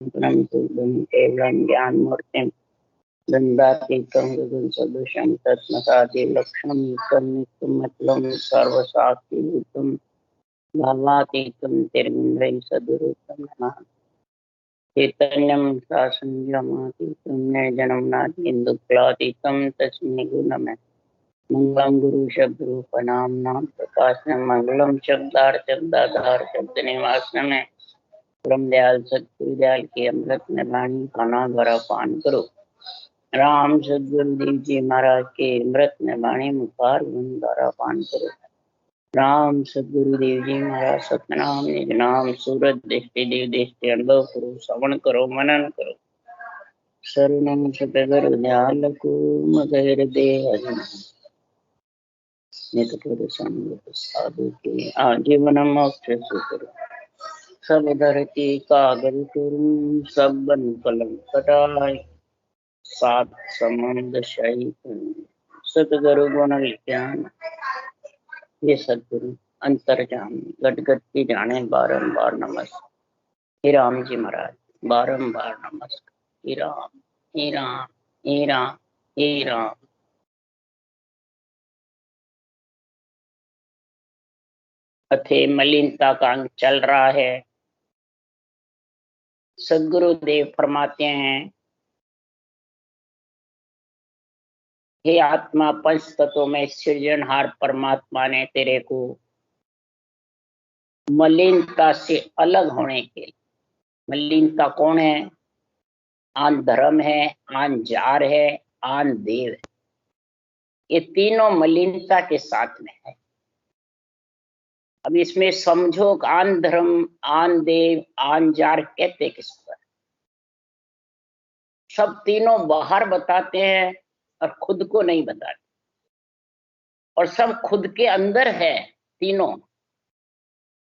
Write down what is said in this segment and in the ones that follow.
केवलं ज्ञानमूर्तिं दण्डातीतं गगनसदृशं तत्समकादिलक्षणं नित्यं सर्वशास्त्रभूतं भावातीतं तिरमिन्द्रियसदरूपं नमः। चैतन्यं शासनजमातीतं निर्जनं नादीन्दुक्लातीतं तस्मै नमः। मंगलम गुरु शब्द रूप नाम प्रकाशनम मंगलम शब्दाधार शब्द निवासनम है। परम दयाल सतगुरु दयाल की अमृत में वाणी खाना भरा पान करो। राम सतगुरु देव जी महाराज के अमृत में वाणी मुखार द्वारा पान करो। राम सतगुरु देव जी महाराज सतनाम निज नाम सूरत दृष्टि देव दृष्टि अनुभव करो, श्रवण करो, मनन करो। शरणम सतगुरु दयाल को मगर दे साधु के आजीवन मोक्ष सुकर सब धरती कागज तुम सब बन कलम कटाए सात समुद्र शाही सतगुरु गुण ज्ञान ये सतगुरु अंतर्जाम गट गट की जाने बारंबार नमस्कार। हे राम जी महाराज बारंबार नमस्कार। हे राम हे राम हे राम हे राम। अथे मलिनता का अंग चल रहा है। सदगुरुदेव फरमाते हैं, हे आत्मा पंच तत्वों में सृजनहार परमात्मा ने तेरे को मलिनता से अलग होने के लिए, मलिनता कौन है? आन धर्म है, आन जार है, आन देव है। ये तीनों मलिनता के साथ में है। अब इसमें समझो आन धर्म, आन देव, आन जार कहते किस पर? सब तीनों बाहर बताते हैं और खुद को नहीं बताते, और सब खुद के अंदर है तीनों।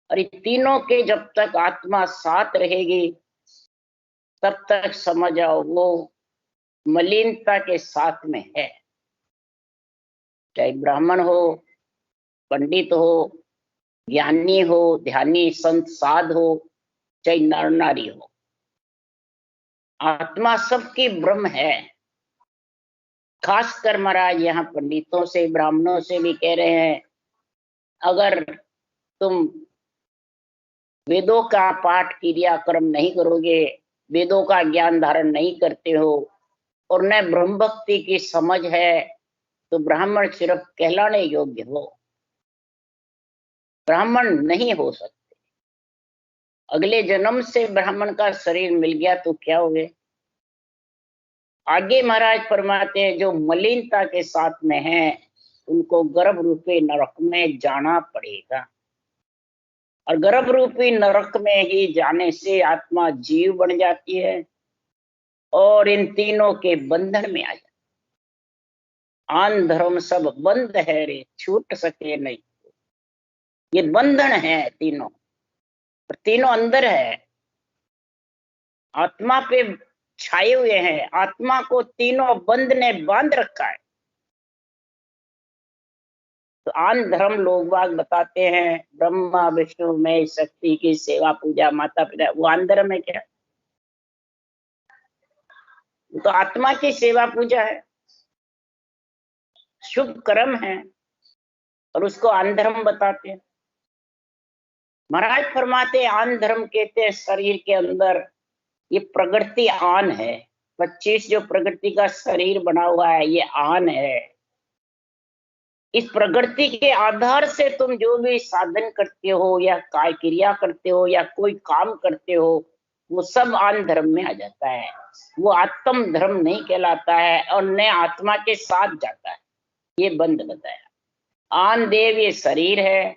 और ये तीनों के जब तक आत्मा साथ रहेगी तब तक समझ आओ वो मलिनता के साथ में है। चाहे ब्राह्मण हो, पंडित हो, ज्ञानी हो, ध्यानी संत साध हो, चाहे नर नारी हो, आत्मा सबकी ब्रह्म है। खासकर महाराज यहाँ पंडितों से ब्राह्मणों से भी कह रहे हैं, अगर तुम वेदों का पाठ क्रिया कर्म नहीं करोगे, वेदों का ज्ञान धारण नहीं करते हो और न ब्रह्म भक्ति की समझ है, तो ब्राह्मण सिर्फ कहलाने योग्य हो, ब्राह्मण नहीं हो सकते। अगले जन्म से ब्राह्मण का शरीर मिल गया तो क्या हो गए? आगे महाराज फरमाते हैं, जो मलिनता के साथ में है उनको गर्भ रूपी नरक में जाना पड़ेगा। और गर्भ रूपी नरक में ही जाने से आत्मा जीव बन जाती है और इन तीनों के बंधन में आ जाती। आन धर्म सब बंद है रे, छूट सके नहीं। ये बंधन है तीनों, और तीनों अंदर है, आत्मा पे छाए हुए हैं। आत्मा को तीनों बंध ने बांध रखा है। तो आन धर्म लोग बाग बताते हैं ब्रह्मा विष्णु में शक्ति की सेवा पूजा माता पिता, वो आन धर्म है क्या? तो आत्मा की सेवा पूजा है, शुभ कर्म है, और उसको आन धर्म बताते हैं। महाराज फरमाते हैं आन धर्म कहते हैं शरीर के अंदर ये प्रकृति आन है। 25 जो प्रकृति का शरीर बना हुआ है ये आन है। इस प्रकृति के आधार से तुम जो भी साधन करते हो या काय क्रिया करते हो या कोई काम करते हो, वो सब आन धर्म में आ जाता है। वो आत्म धर्म नहीं कहलाता है और न आत्मा के साथ जाता है। ये बंद बताया। आन देव ये शरीर है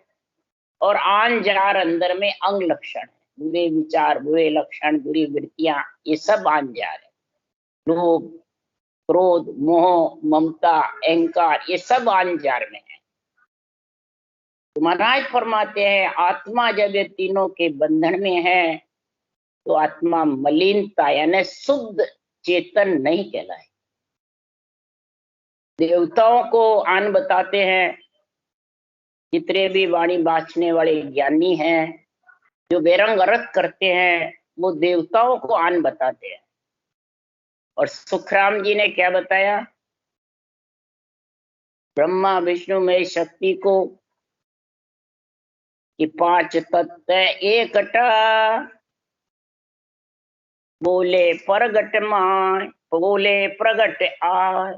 और आन जार अंदर में अंग लक्षण है। बुरे विचार, बुरे लक्षण, बुरी वृत्तियां, ये सब आन जार है। लोभ, क्रोध, मोह, ममता, अहंकार, ये सब आन जार में है। तो महाराज फरमाते हैं आत्मा जब ये तीनों के बंधन में है तो आत्मा मलिनता यानी शुद्ध चेतन नहीं कहलाए। देवताओं को आन बताते हैं, जितने भी वाणी बांचने वाले ज्ञानी हैं, जो बेरंग अर्थ करते हैं, वो देवताओं को आन बताते हैं। और सुखराम जी ने क्या बताया? ब्रह्मा विष्णु में शक्ति को कि 5 तत्व एकटा, बोले प्रगट माय, बोले प्रगट आय,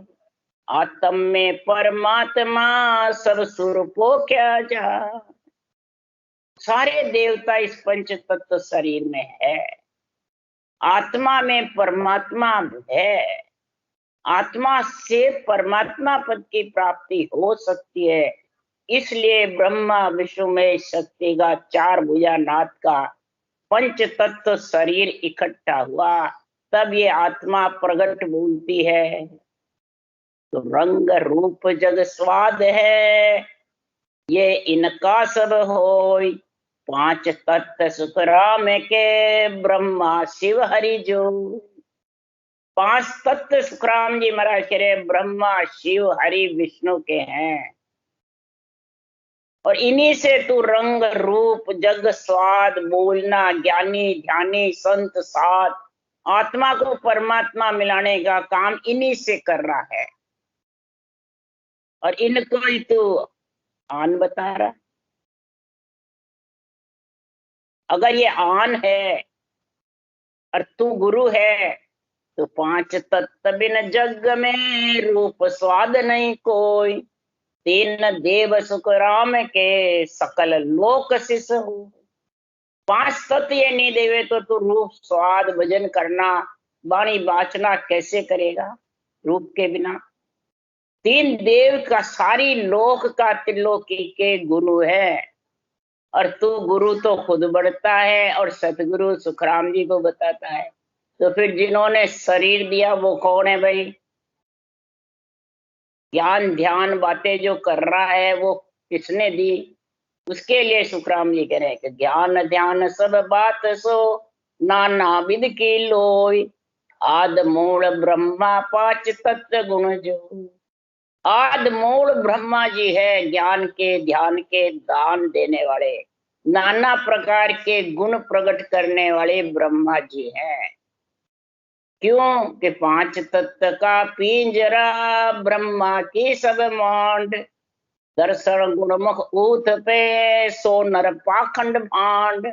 आत्म में परमात्मा सब स्वरूपो क्या जा। सारे देवता इस पंच तत्व शरीर में है। आत्मा में परमात्मा है। आत्मा से परमात्मा पद की प्राप्ति हो सकती है। इसलिए ब्रह्मा विष्णु में शक्ति का 4 भुजा नाथ का पंच तत्व शरीर इकट्ठा हुआ, तब ये आत्मा प्रगट बोलती है। तो रंग रूप जग स्वाद है, ये इनका सब होय। 5 तत्व सुखराम के, ब्रह्मा शिव हरि जो। 5 तत्व सुखराम जी महाराज कह रहे ब्रह्मा शिव हरि विष्णु के हैं। और इन्हीं से तू रंग रूप जग स्वाद बोलना, ज्ञानी ध्यानी संत साध, आत्मा को परमात्मा मिलाने का काम इन्हीं से कर रहा है। और इनको ही तू आन बता रहा। अगर ये आन है और तू गुरु है, तो 5 तत्व बिन जग में रूप स्वाद नहीं कोई। 3 देव सुख राम के, सकल लोक शिष हो। 5 तत्व ये नहीं देवे तो तू रूप स्वाद भजन करना, वाणी वाचना कैसे करेगा रूप के बिना? 3 देव का सारी लोक का त्रिलोकी के गुरु है। और तू गुरु तो खुद बढ़ता है और सतगुरु सुखराम जी को बताता है। तो फिर जिन्होंने शरीर दिया वो कौन है भाई? ज्ञान ध्यान बातें जो कर रहा है वो किसने दी? उसके लिए सुखराम जी कह रहे हैं कि ज्ञान ध्यान सब बात सो, नाना विध की लोय। आद मूल ब्रह्मा 5 तत्व गुण जो। आद मूल ब्रह्मा जी है, ज्ञान के ध्यान के दान देने वाले, नाना प्रकार के गुण प्रकट करने वाले ब्रह्मा जी हैं। क्यों कि 5 तत्व का पिंजरा, ब्रह्मा की सब मांड। दर्शन गुणमुख ऊत पे, सो नर पाखंड भांड।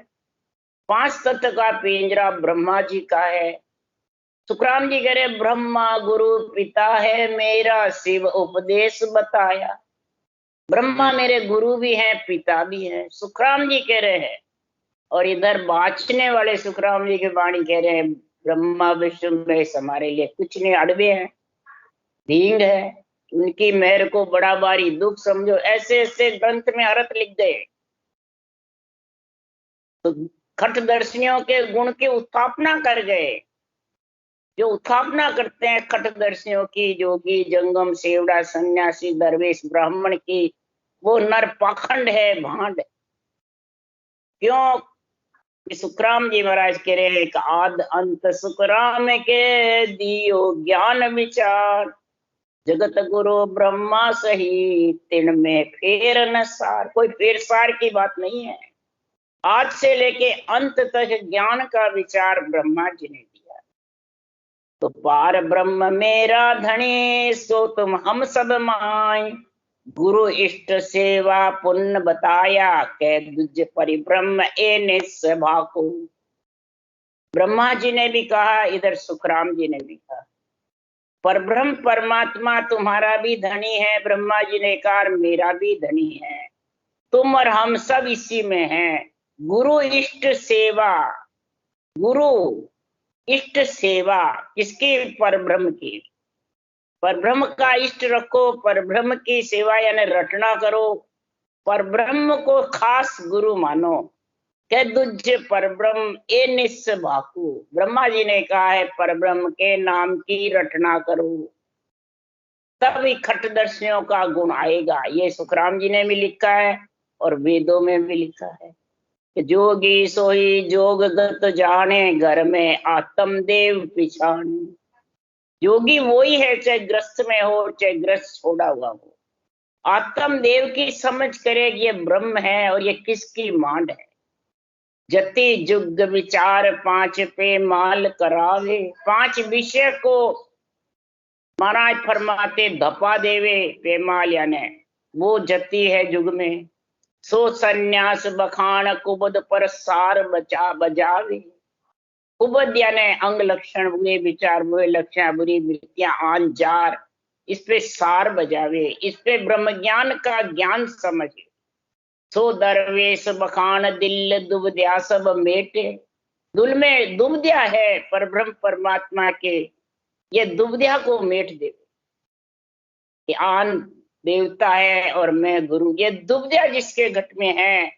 5 तत्व का पिंजरा ब्रह्मा जी का है। सुखराम जी कह रहे ब्रह्मा गुरु पिता है मेरा, शिव उपदेश बताया। ब्रह्मा मेरे गुरु भी हैं पिता भी हैं, सुखराम जी कह रहे हैं। और इधर बाँचने वाले सुखराम जी की वाणी कह रहे हैं ब्रह्मा विष्णु महेश हमारे लिए कुछ नहीं, अड़बे हैं, ढींग है। उनकी मेहर को बड़ा भारी दुख समझो। ऐसे ऐसे ग्रंथ में अर्थ लिख गए। तो खटदर्शियों के गुण की उत्थापना कर गए। जो उत्थापना करते हैं खटदर्शियों की, जोगी जंगम सेवड़ा सन्यासी दरवेश ब्राह्मण की, वो नर पाखंड है, भांड। क्यों? सुखराम जी महाराज कह रहे हैं आद अंत सुखराम के, दियो ज्ञान विचार। जगत गुरु ब्रह्मा सही, तिन में फेर न सार। कोई फेर सार की बात नहीं है। आज से लेके अंत तक ज्ञान का विचार ब्रह्मा जी ने दिया। तो पार ब्रह्म मेरा धनी, सो तुम हम सब माय। गुरु इष्ट सेवा पुण्य बताया, कह दुज परिब्रह्म ए निस्सभा को। ब्रह्मा जी ने भी कहा, इधर सुखराम जी ने भी कहा परब्रह्म परमात्मा तुम्हारा भी धनी है। ब्रह्मा जी ने कहा मेरा भी धनी है, तुम और हम सब इसी में हैं। गुरु इष्ट सेवा, गुरु इष्ट सेवा किसकी? परब्रह्म की। परब्रह्म का इष्ट रखो, परब्रह्म की सेवा यानी रटना करो। परब्रह्म को खास गुरु मानो। कह दुज परब्रह्म ए निस्स भाकू। ब्रह्मा जी ने कहा है परब्रह्म के नाम की रटना करो, तभी खटदर्शियों का गुण आएगा। ये सुखराम जी ने भी लिखा है और वेदों में भी लिखा है कि जोगी सोई जोग गत जाने, घर में आत्म देव पिछाने। योगी वही है चाहे ग्रस्त में हो चाहे ग्रस्त छोड़ा हुआ हो। आत्म देव की समझ करे कि ये ब्रह्म है और ये किसकी मांड है। जति जुग विचार पांच पे माल करावे। पांच विषय को महाराज फरमाते धपा देवे पेमाल, यानी वो जति है जुग में। सो सन्यास बखान कुबद पर सार बचा बजावे। कुबद यानी अंग लक्षण, बुरे विचार, बुरे लक्षण, बुरी वृत्तियां, आन जार, इस पे सार बजावे, इस पे ब्रह्म ज्ञान का ज्ञान समझे। सो दरवेश बखान दिल दुबद्या सब मेटे। दुल में दुबद्या है पर ब्रह्म परमात्मा के, ये दुबद्या को मेट दे। आन देवता है और मैं गुरु, ये दुबद्या जिसके घट में है,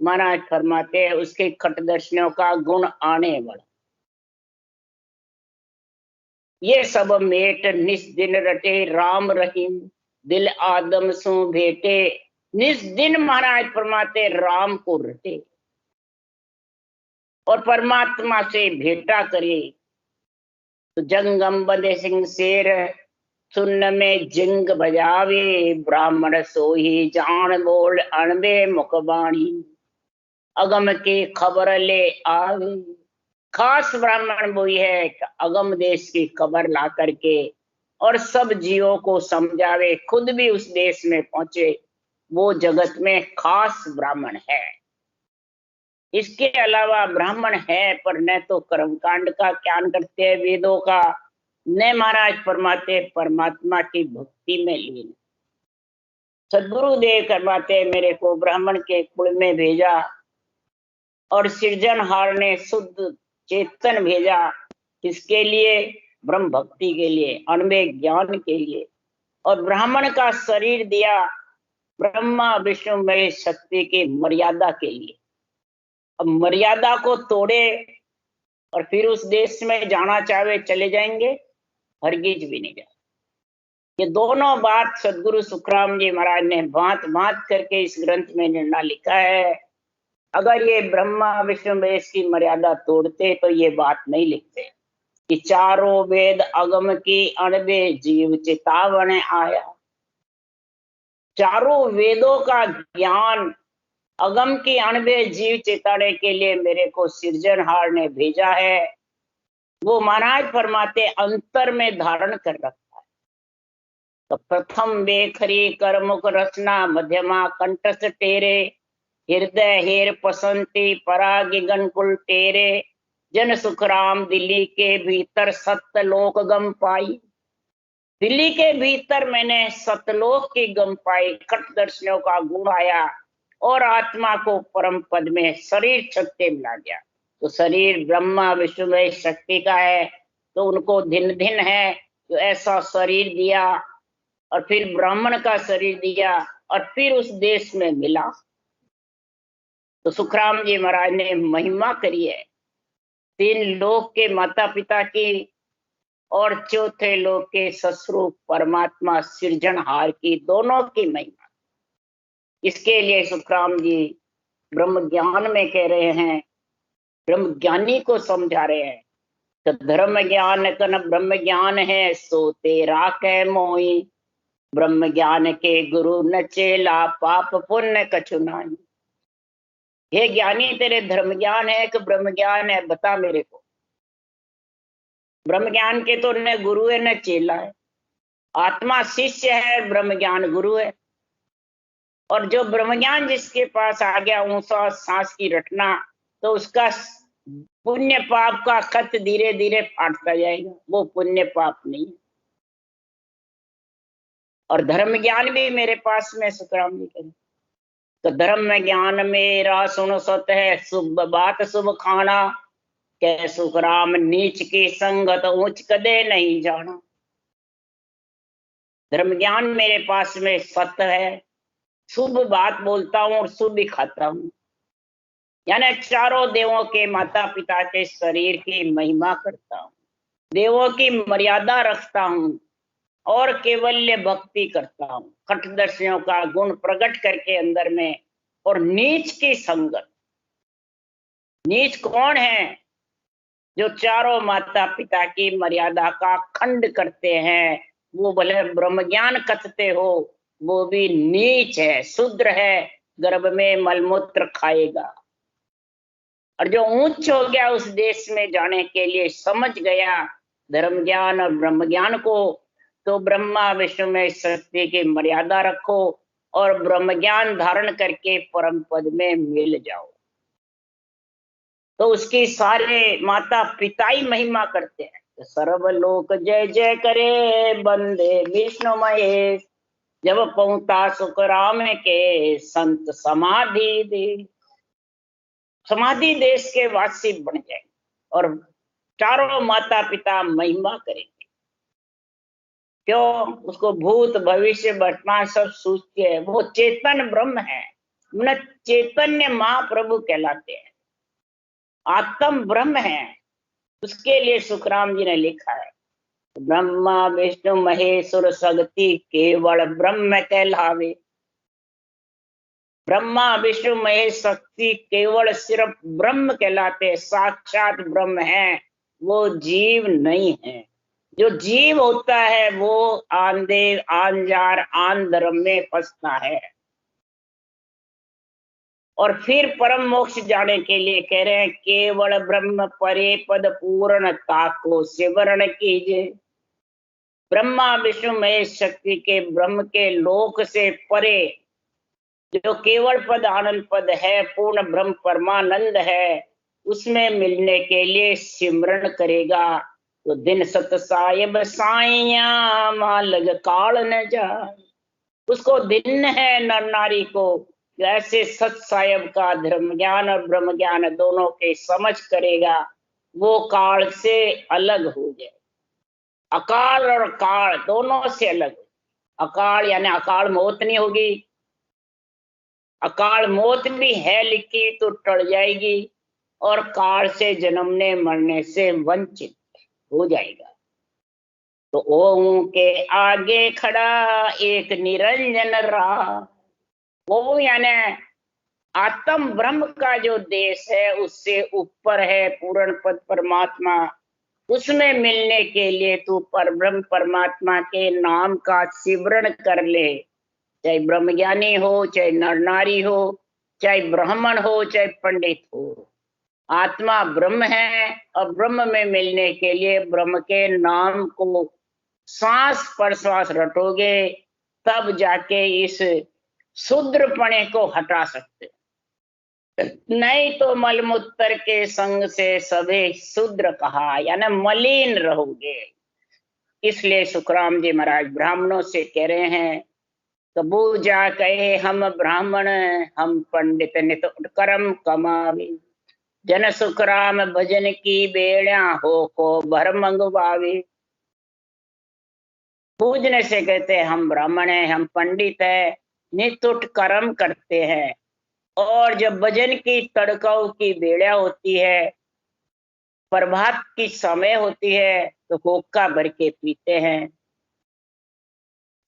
महाराज फरमाते हैं उसके खटदर्शनों का गुण आने वाला। ये सब मेट निस दिन रटे राम रहीम, दिल आदम सु भेटे। निस दिन महाराज फरमाते राम को रटे और परमात्मा से भेंटा करे। तो जंगम बंदे सिंह शेर सुन्न में जिंग बजावे। ब्राह्मण सोही जान बोल अणबे मुखबाणी, अगम की खबर ले आवे। खास ब्राह्मण वही है कि अगम देश की खबर ला करके और सब जीवों को समझावे, खुद भी उस देश में पहुंचे, वो जगत में खास ब्राह्मण है। इसके अलावा ब्राह्मण है पर न तो कर्मकांड का ज्ञान करते हैं वेदों का, न महाराज फरमाते परमात्मा की भक्ति में लीन। सदगुरुदेव फरमाते मेरे को ब्राह्मण के कुल में भेजा और सृजनहार ने शुद्ध चेतन भेजा। किसके लिए? ब्रह्म भक्ति के लिए, अनवे ज्ञान के लिए। और ब्राह्मण का शरीर दिया ब्रह्मा विष्णु महेश शक्ति की मर्यादा के लिए। अब मर्यादा को तोड़े और फिर उस देश में जाना चाहे चले जाएंगे, हरगिज भी नहीं जाए। ये दोनों बात सदगुरु सुखराम जी महाराज ने बात बात करके इस ग्रंथ में निर्णय लिखा है। अगर ये ब्रह्मा विष्णु महेश की मर्यादा तोड़ते तो ये बात नहीं लिखते कि चारों वेद अगम की अणबे जीव चेतावन आया। चारों वेदों का ज्ञान अगम की अणबे जीव चेताने के लिए मेरे को सृजनहार ने भेजा है। वो महाराज फरमाते अंतर में धारण कर रखा है। तो प्रथम बेखरी करमुख रचना, मध्यमा कंठस टेरे, हृदय हेर पसंती परागिगन कुल टेरे। जन सुखराम दिल्ली के भीतर सत्यलोक गम पाई। दिल्ली के भीतर मैंने सतलोक की गम पाई, खट दर्शनों का गुण आया और आत्मा को परम पद में शरीर शक्ति मिला गया। तो शरीर ब्रह्मा विष्णु महेश शक्ति का है, तो उनको दिन दिन है जो ऐसा शरीर दिया और फिर ब्राह्मण का शरीर दिया और फिर उस देश में मिला। तो सुखराम जी महाराज ने महिमा करी है तीन लोक के माता पिता की और चौथे लोक के ससुरूप परमात्मा सृजनहार की, दोनों की महिमा। इसके लिए सुखराम जी ब्रह्म ज्ञान में कह रहे हैं, ब्रह्म ज्ञानी को समझा रहे हैं। तो धर्म ज्ञान कन ब्रह्म ज्ञान है, सो तेरा कै मोही। ब्रह्म ज्ञान के गुरु न चेला, पाप पुण्य कछु नाही। हे ज्ञानी तेरे धर्म ज्ञान है कि ब्रह्म ज्ञान है, बता मेरे को। ब्रह्म ज्ञान के तो न गुरु है न चेला है। आत्मा शिष्य है, ब्रह्म ज्ञान गुरु है। और जो ब्रह्म ज्ञान जिसके पास आ गया, ऊंचा सांस की रटना, तो उसका पुण्य पाप का खत धीरे धीरे फाटता जाएगा, वो पुण्य पाप नहीं है। और धर्म ज्ञान भी मेरे पास में सुखराम जी करें। तो धर्म ज्ञान मेरा सुन सत है, शुभ बात शुभ खाना। कै सुखराम नीच की संगत ऊंच कदे नहीं जाना। धर्म ज्ञान मेरे पास में सत्य है, शुभ बात बोलता हूँ और शुभ ही खाता हूँ। यानी चारों देवों के माता पिता के शरीर की महिमा करता हूँ, देवों की मर्यादा रखता हूँ और केवल्य भक्ति करता हूँ। खटदर्शियों का गुण प्रकट करके अंदर में। और नीच की संगत, नीच कौन है? जो चारों माता पिता की मर्यादा का खंड करते हैं, वो भले ब्रह्म ज्ञान कथते हो, वो भी नीच है, शूद्र है, गर्भ में मलमूत्र खाएगा। और जो ऊंच हो गया उस देश में जाने के लिए समझ गया धर्म ज्ञान और ब्रह्म ज्ञान को, तो ब्रह्मा विष्णु में शक्ति की मर्यादा रखो और ब्रह्म ज्ञान धारण करके परम पद में मिल जाओ। तो उसकी सारे माता पिता ही महिमा करते हैं। तो सर्वलोक जय जय करे बंदे विष्णु महेश, जब पहुंचा सुख राम के संत समाधि दे। समाधि देश के वासी बन जाए और चारों माता पिता महिमा करेंगे। क्यों? उसको भूत भविष्य वर्तमान सब सूझते हैं। वो चेतन ब्रह्म है, चैतन्य महाप्रभु कहलाते हैं, आत्म ब्रह्म है। उसके लिए सुखराम जी ने लिखा है, ब्रह्मा विष्णु महेश्वर शक्ति केवल ब्रह्म कहलावे। ब्रह्मा विष्णु महेश शक्ति केवल सिर्फ ब्रह्म कहलाते, साक्षात ब्रह्म है, वो जीव नहीं है। जो जीव होता है वो आंधे आंजार आन धर्म में फंसता है और फिर परम मोक्ष जाने के लिए कह रहे हैं केवल ब्रह्म परे पद पूर्णता को सिमरण कीजिए। ब्रह्मा विष्णु महेश शक्ति के ब्रह्म के लोक से परे जो केवल पद आनंद पद है, पूर्ण ब्रह्म परमानंद है, उसमें मिलने के लिए सिमरण करेगा तो दिन सत साहिब साइया मालग काल न जाए। उसको दिन है नर नारी को ऐसे सत साहिब का धर्म ज्ञान और ब्रह्म ज्ञान दोनों के समझ करेगा, वो काल से अलग हो जाए। अकाल और काल दोनों से अलग। अकाल यानी अकाल मौत नहीं होगी, अकाल मौत भी है लिखी तो टल जाएगी और काल से जन्मने मरने से वंचित हो जाएगा। तो ओम के आगे खड़ा एक निरंजन रहा। ओम यानी आत्म ब्रह्म का जो देश है उससे ऊपर है पूर्ण पद परमात्मा। उसमें मिलने के लिए तू परब्रह्म परमात्मा के नाम का सिमरण कर ले, चाहे ब्रह्मज्ञानी हो, चाहे नर नारी हो, चाहे ब्राह्मण हो, चाहे पंडित हो। आत्मा ब्रह्म है और ब्रह्म में मिलने के लिए ब्रह्म के नाम को सांस पर श्वास रटोगे तब जाके इस शूद्रपणे को हटा सकते। नहीं तो मलमूत्र के संग से सभी शूद्र कहा, यानी मलिन रहोगे। इसलिए सुखराम जी महाराज ब्राह्मणों से कह रहे हैं, कबूजा कहे हम ब्राह्मण हम पंडित नित कर्म कमावे, जन सुखराम भजन की बेड़ा हो को भर मंगवावे। पूजने से कहते हैं हम ब्राह्मण हैं, हम पंडित है, नितुट कर्म करते हैं, और जब भजन की तड़काऊ की बेड़ा होती है, प्रभात की समय होती है, तो होक्का भर के पीते हैं,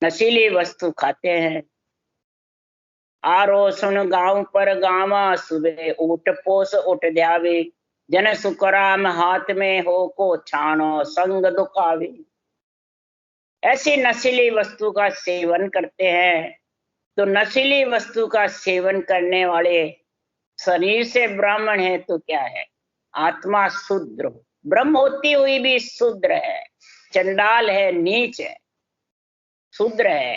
नशीली वस्तु खाते हैं। आरो सुन गांव पर गावा सुबह उठ पोस उठ ध्यावे, जन सुखराम हाथ में हो को छानो संग दुखावे। ऐसी नशीली वस्तु का सेवन करते हैं। तो नशीली वस्तु का सेवन करने वाले शरीर से ब्राह्मण है तो क्या है, आत्मा शूद्र, ब्रह्म होती हुई भी शूद्र है, चंडाल है, नीच है, शूद्र है।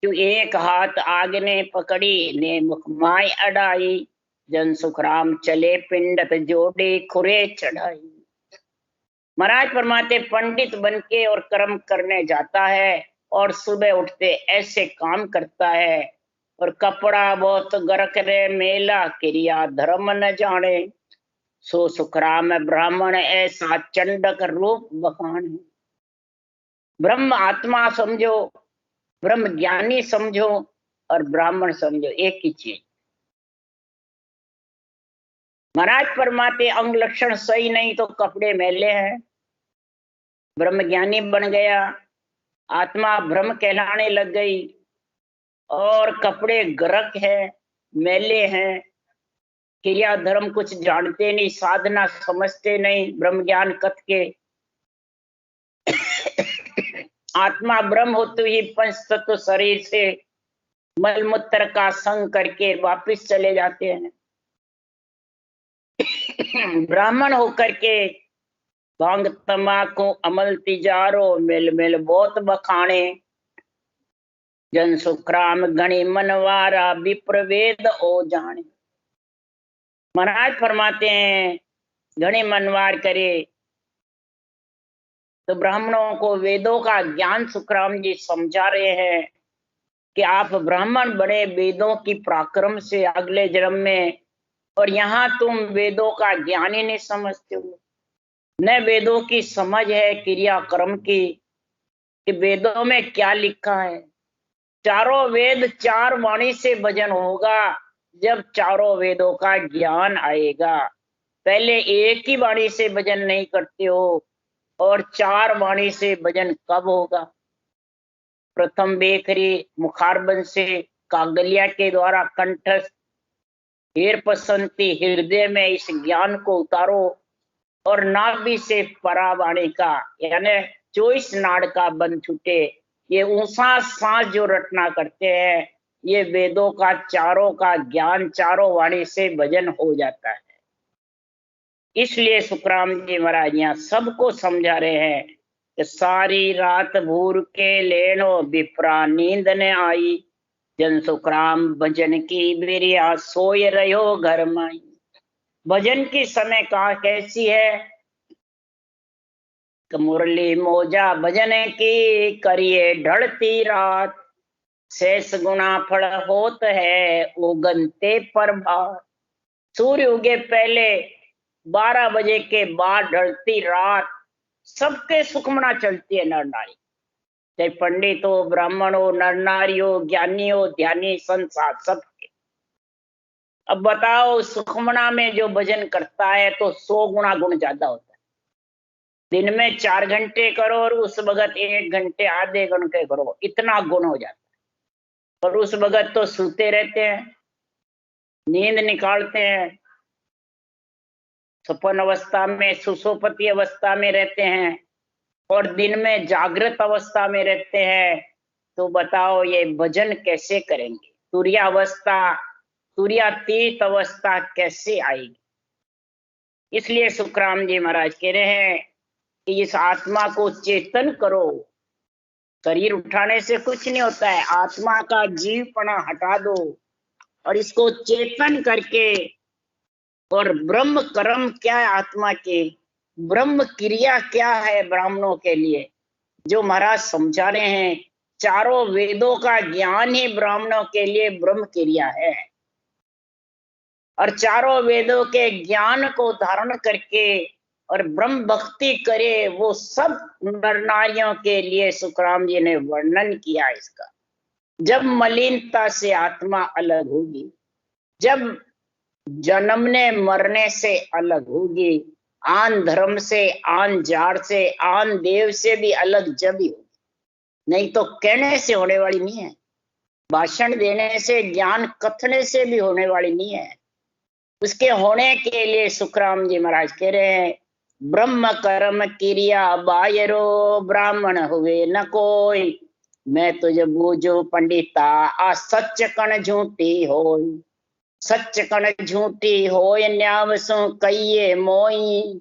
क्यों? एक हाथ आग ने पकड़ी ने मुख माय अड़ाई, जन सुखराम चले पिंडत जोड़े खुरे चढ़ाई। महाराज फरमाते पंडित बनके और कर्म करने जाता है और सुबह उठते ऐसे काम करता है, और कपड़ा बहुत गरक रे मेला क्रिया धर्म न जाने, सो सुखराम ब्राह्मण ऐसा चंडक रूप बखान। ब्रह्म आत्मा समझो, ब्रह्म ज्ञानी समझो और ब्राह्मण समझो, एक ही चीज। महाराज फरमाते अंग लक्षण सही नहीं तो कपड़े मैले हैं। ब्रह्म ज्ञानी बन गया, आत्मा ब्रह्म कहलाने लग गई और कपड़े गरक है, मैले हैं, क्रिया धर्म कुछ जानते नहीं, साधना समझते नहीं, ब्रह्म ज्ञान कथ के। आत्मा ब्रह्म होते ही पंच तत्व शरीर से मलमूत्र का संग करके वापिस चले जाते हैं। ब्राह्मण होकर के भांग तमाकू अमल तिजारो मिल मिल बहुत बखाने, जन सुखराम गणी मनवारा विप्र वेद ओ जाने। महाराज फरमाते हैं घने मनवार करे तो ब्राह्मणों को वेदों का ज्ञान सुखराम जी समझा रहे हैं कि आप ब्राह्मण बड़े वेदों की पराक्रम से अगले जन्म में, और यहाँ तुम वेदों का ज्ञान ही नहीं समझते हो। न वेदों की समझ है क्रिया कर्म की कि वेदों में क्या लिखा है। चारों वेद चार वाणी से भजन होगा जब चारों वेदों का ज्ञान आएगा। पहले एक ही वाणी से भजन नहीं करते हो और चार वाणी से भजन कब होगा। प्रथम बेखरी मुखारबंद से कागलिया के द्वारा कंठस्थ हेर पसंती हृदय में इस ज्ञान को उतारो, और नाभि से परावाणी का यानी 24 नाड़ का बंध छूटे। ये ऊंसा सांस जो रटना करते हैं, ये वेदों का चारों का ज्ञान चारों वाणी से भजन हो जाता है। इसलिए सुखराम जी महाराज यहाँ सबको समझा रहे हैं कि सारी रात भूर के लेनो विप्रा नींद ने आई, जन सुखराम भजन की बिरिया सोय रहो घर माई। भजन की समय कहा कैसी है, मुरली मोजा भजन की करिए ढलती रात, शेष गुना फल होत है उगनते प्रभात। सूर्य उगे पहले 12 बजे के बाद ढलती रात सबके सुखमना चलती है नर नारी, चाहे पंडित हो ब्राह्मण हो नर नारी हो ज्ञानी हो ध्यानी संसार सबके। अब बताओ सुखमना में जो भजन करता है तो 100 गुना गुण ज्यादा होता है। दिन में 4 घंटे करो और उस वक्त 1 घंटे आधे घंटे करो, इतना गुण हो जाता है। और उस वक्त तो सोते रहते हैं, नींद निकालते हैं, सपन अवस्था में सुसोपति अवस्था में रहते हैं और दिन में जागृत अवस्था में रहते हैं। तो बताओ ये भजन कैसे करेंगे, तुर्यावस्था तुर्यातीत अवस्था कैसे आएगी। इसलिए सुखराम जी महाराज कह रहे हैं कि इस आत्मा को चेतन करो। शरीर उठाने से कुछ नहीं होता है, आत्मा का जीवपना हटा दो और इसको चेतन करके, और ब्रह्म कर्म क्या है आत्मा के, ब्रह्म क्रिया क्या है ब्राह्मणों के लिए, जो महाराज समझा रहे हैं। चारों वेदों का ज्ञान ही ब्राह्मणों के लिए ब्रह्म क्रिया है, और चारों वेदों के ज्ञान को धारण करके और ब्रह्म भक्ति करे, वो सब नर नारियों के लिए सुखराम जी ने वर्णन किया इसका। जब मलिनता से आत्मा अलग होगी, जब जन्मने मरने से अलग होगी, आन धर्म से आन जाड़ से आन देव से भी अलग जब ही होगी, नहीं तो कहने से होने वाली नहीं है, भाषण देने से ज्ञान कथने से भी होने वाली नहीं है। उसके होने के लिए सुखराम जी महाराज कह रहे हैं ब्रह्म कर्म क्रिया बायरो ब्राह्मण हुए न कोई, मैं तुझ बूझो पंडिता आ सच कण झूठी होई, सच कण झूठी होय न्यावसु कहिए मोई,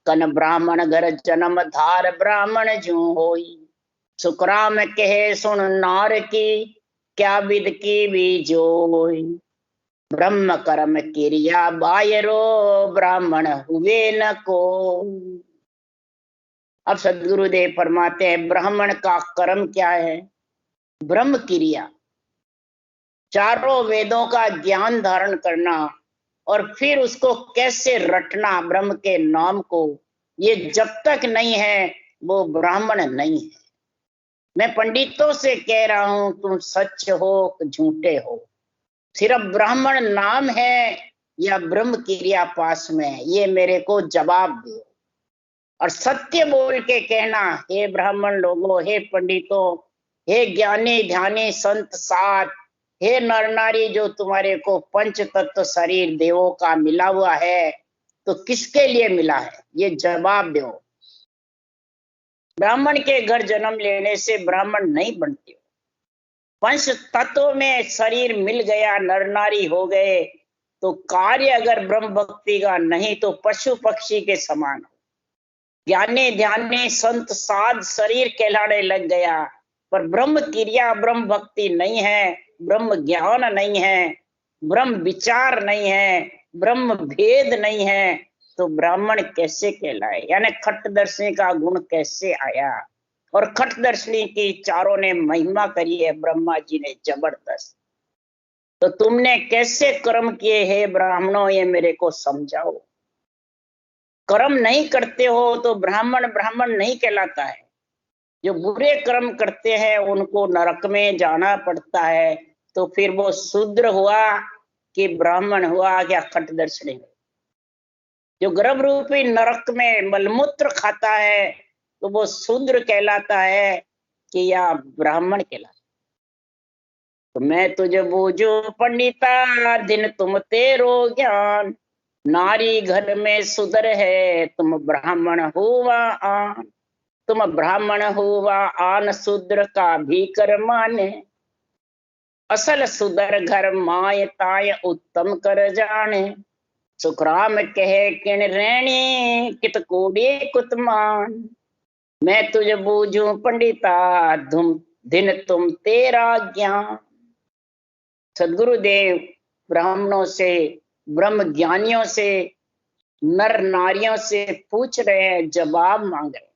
कन ब्राह्मण घर जन्म धार ब्राह्मण जू होई। सुखराम कहे सुन नार की क्या विद की भी जोई, ब्रह्म कर्म क्रिया बायरो ब्राह्मण हुए न को। अब सदगुरुदेव फरमाते हैं ब्राह्मण का कर्म क्या है, ब्रह्म क्रिया, चारों वेदों का ज्ञान धारण करना और फिर उसको कैसे रटना ब्रह्म के नाम को, ये जब तक नहीं है वो ब्राह्मण नहीं है। मैं पंडितों से कह रहा हूं तुम सच हो झूठे हो, सिर्फ ब्राह्मण नाम है या ब्रह्म क्रिया पास में, ये मेरे को जवाब दो। और सत्य बोल के कहना, हे ब्राह्मण लोगों, हे पंडितों, हे ज्ञानी ध्यानी संत साथ, हे नर नारी जो तुम्हारे को पंच तत्व शरीर देवों का मिला हुआ है, तो किसके लिए मिला है ये जवाब दो। ब्राह्मण के घर जन्म लेने से ब्राह्मण नहीं बनते हो, पंच तत्व में शरीर मिल गया, नर नारी हो गए, तो कार्य अगर ब्रह्म भक्ति का नहीं तो पशु पक्षी के समान हो। ज्ञानी ध्यानी संत साध शरीर कहलाने लग गया, पर ब्रह्म क्रिया ब्रह्म भक्ति नहीं है, ब्रह्म ज्ञान नहीं है, ब्रह्म विचार नहीं है, ब्रह्म भेद नहीं है, तो ब्राह्मण कैसे कहलाए? यानी खटदर्शनी का गुण कैसे आया? और खटदर्शनी की चारों ने महिमा करी है ब्रह्मा जी ने जबरदस्त। तो तुमने कैसे कर्म किए हैं ब्राह्मणों, ये मेरे को समझाओ। कर्म नहीं करते हो तो ब्राह्मण ब्राह्मण नहीं कहलाता है। जो बुरे कर्म करते हैं उनको नरक में जाना पड़ता है। तो फिर वो शूद्र हुआ कि ब्राह्मण हुआ या खटदर्शनी हुआ? जो गर्भ रूपी नरक में मलमूत्र खाता है तो वो शूद्र कहलाता है कि या ब्राह्मण कहलाता? तो मैं तुझे बूझू पंडिता, दिन तुम तेरो ज्ञान, नारी घर में सुधर है, तुम ब्राह्मण हुआ आन। तुम ब्राह्मण हुआ आन, शूद्र का भी कर माने, असल सुधर घर माय ताय उत्तम कर जाने। सुखराम कहे किण रैणी, कित कोड़ी कुतमान, मैं तुझे बूझू पंडिता, दिन तुम तेरा ज्ञान। सदगुरुदेव ब्राह्मणों से, ब्रह्म ज्ञानियों से, नर नारियों से पूछ रहे हैं, जवाब मांग रहे हैं।